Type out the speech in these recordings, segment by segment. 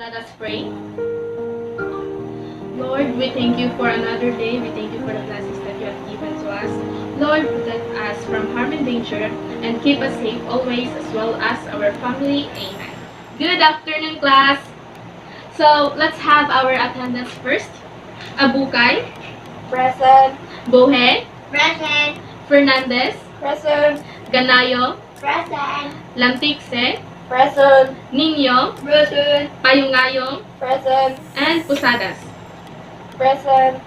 Let us pray. Lord, we thank you for another day. We thank you for the blessings that you have given to us. Lord, protect us from harm and danger and keep us safe always as well as our family. Amen. Good afternoon, class. So, let's have our attendance first. Abukay. Present. Bohe. Present. Fernandez. Present. Ganayo. Present. Lantikse. Present. Ninyo. Present. Payungayong. Present. And Pusadas. Present.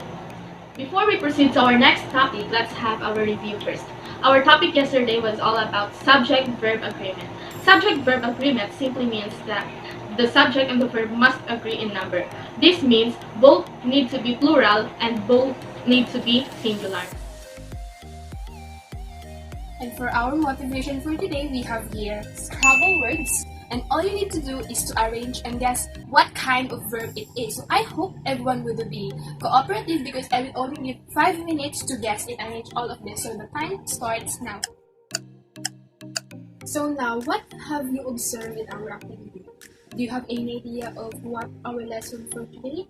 Before we proceed to our next topic, let's have our review first. Our topic yesterday was all about subject-verb agreement. Subject-verb agreement simply means that the subject and the verb must agree in number. This means both need to be plural and both need to be singular. And for our motivation for today, we have here Scrabble words. And all you need to do is to arrange and guess what kind of verb it is. So I hope everyone will be cooperative because I will only give 5 minutes to guess and arrange all of this. So the time starts now. So now, what have you observed in our activity? Do you have any idea of what our lesson for today?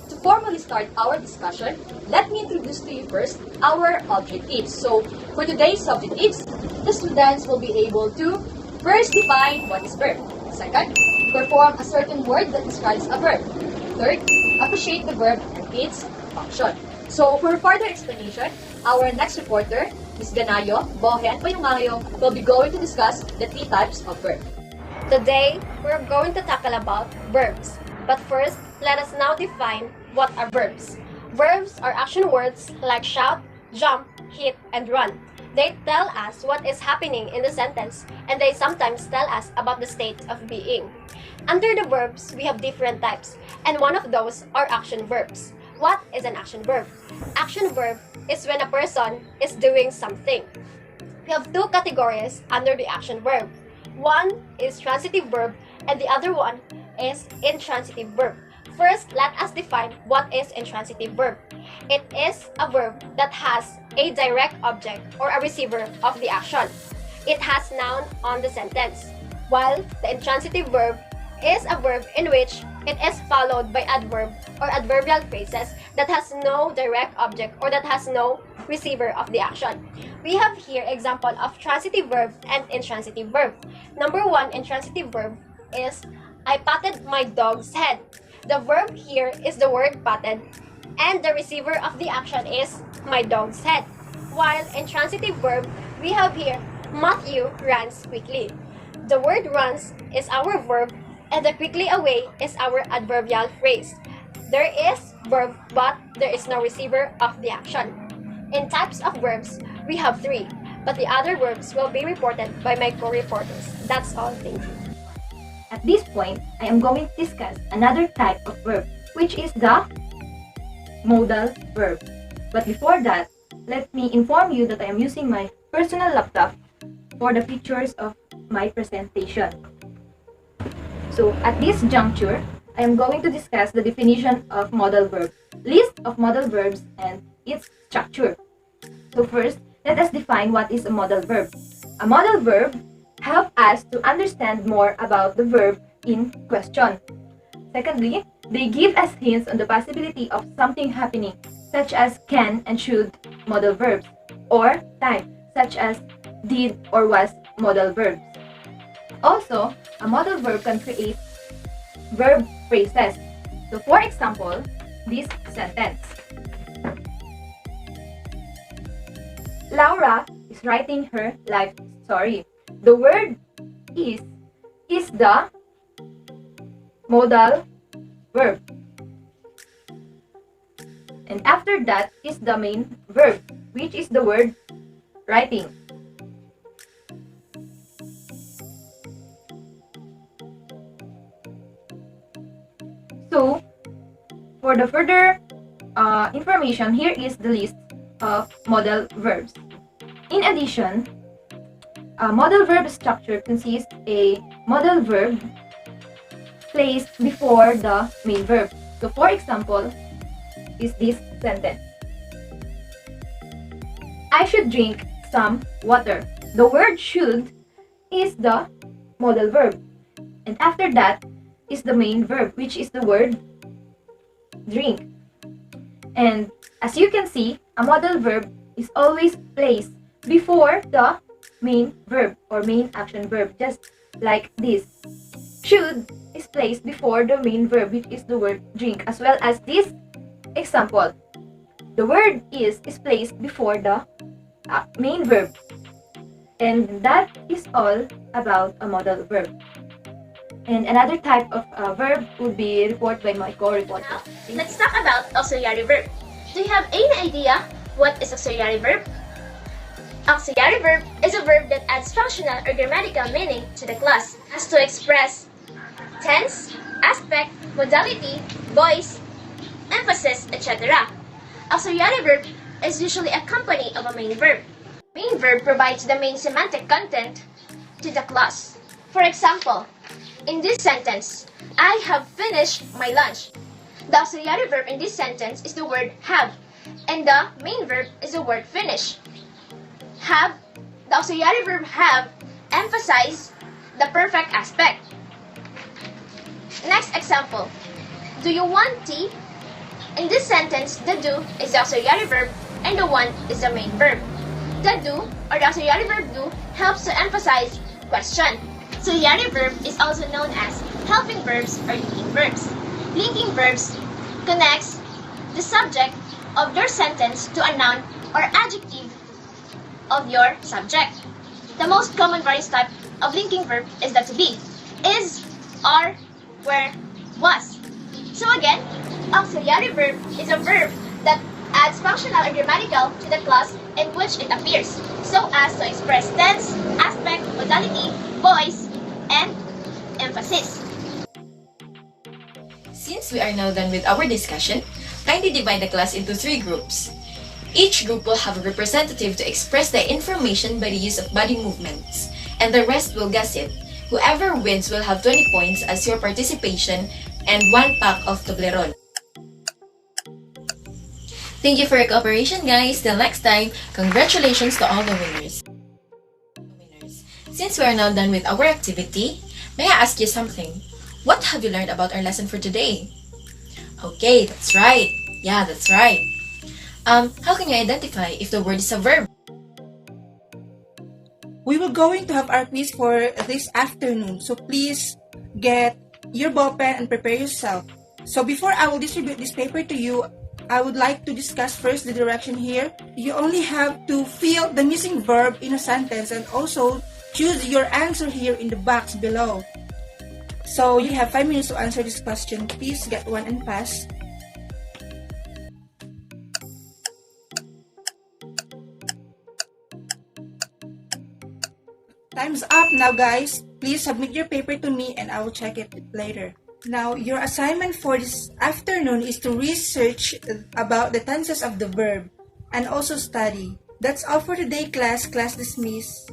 To formally start our discussion, let me introduce to you first our objectives. So, for today's objectives, the students will be able to first define what is verb. Second, perform a certain word that describes a verb. Third, appreciate the verb and its function. So, for further explanation, our next reporter, Ms. Ganayo, Bohe, and Payungayong will be going to discuss the 3 types of verb. Today, we're going to tackle about verbs. But first, let us now define what are verbs. Verbs are action words like shout, jump, hit, and run. They tell us what is happening in the sentence, and they sometimes tell us about the state of being. Under the verbs, we have different types, and one of those are action verbs. What is an action verb? Action verb is when a person is doing something. We have 2 categories under the action verb. One is transitive verb, and the other one is intransitive verb. First, let us define what is intransitive verb. It is a verb that has a direct object or a receiver of the action. It has noun on the sentence, while the intransitive verb is a verb in which it is followed by adverb or adverbial phrases that has no direct object or that has no receiver of the action. We have here example of transitive verb and intransitive verb. Number 1 intransitive verb is I patted my dog's head. The verb here is the word patted, and the receiver of the action is my dog's head. While in transitive verb, we have here Matthew runs quickly. The word runs is our verb, and the quickly away is our adverbial phrase. There is verb, but there is no receiver of the action. In types of verbs, we have 3, but the other verbs will be reported by my co-reporters. That's all. Thank you. At this point, I am going to discuss another type of verb, which is the modal verb. But before that, let me inform you that I am using my personal laptop for the pictures of my presentation. So, at this juncture, I am going to discuss the definition of modal verb, list of modal verbs, and its structure. So first, let us define what is a modal verb. A modal verb help us to understand more about the verb in question. Secondly, they give us hints on the possibility of something happening, such as can and should modal verbs, or time, such as did or was modal verbs. Also, a modal verb can create verb phrases. So for example, this sentence. Laura is writing her life story. The word is the modal verb. And after that is the main verb, which is the word writing. So, for the further information, here is the list of modal verbs. In addition, a modal verb structure consists a modal verb placed before the main verb. So, for example, is this sentence. I should drink some water. The word should is the modal verb. And after that is the main verb, which is the word drink. And as you can see, a modal verb is always placed before the main verb or main action verb, just like this. Should is placed before the main verb, which is the word drink, as well as this example. The word is placed before the main verb. And that is all about a modal verb. And another type of verb would be report by my co-reporter. Now, let's talk about auxiliary verb. Do you have any idea what is auxiliary verb? Auxiliary verb is a verb that adds functional or grammatical meaning to the clause as to express tense, aspect, modality, voice, emphasis, etc. Auxiliary verb is usually a company of a main verb. Main verb provides the main semantic content to the clause. For example, in this sentence, I have finished my lunch. The auxiliary verb in this sentence is the word have, and the main verb is the word finish. The auxiliary verb have emphasize the perfect aspect. Next example, do you want tea? In this sentence, the do is the auxiliary verb and the want is the main verb. The do or the auxiliary verb do helps to emphasize question. Auxiliary verb is also known as helping verbs or linking verbs. Linking verbs connects the subject of your sentence to a noun or adjective of your subject. The most common various type of linking verb is the to be, is, are, were, was. So again, auxiliary verb is a verb that adds functional or grammatical to the clause in which it appears, so as to express tense, aspect, modality, voice, and emphasis. Since we are now done with our discussion, kindly divide the class into 3 groups. Each group will have a representative to express the information by the use of body movements, and the rest will guess it. Whoever wins will have 20 points as your participation and 1 pack of Toblerone. Thank you for your cooperation, guys. Till next time, congratulations to all the winners. Since we are now done with our activity, may I ask you something? What have you learned about our lesson for today? Okay, that's right. Yeah, that's right. How can you identify if the word is a verb? We will going to have our quiz for this afternoon, so please get your ball pen and prepare yourself. So before I will distribute this paper to you, I would like to discuss first the direction here. You only have to fill the missing verb in a sentence and also choose your answer here in the box below. So you have 5 minutes to answer this question. Please get one and pass. Time's up now, guys. Please submit your paper to me and I will check it later. Now, your assignment for this afternoon is to research about the tenses of the verb and also study. That's all for today, class. Class dismissed.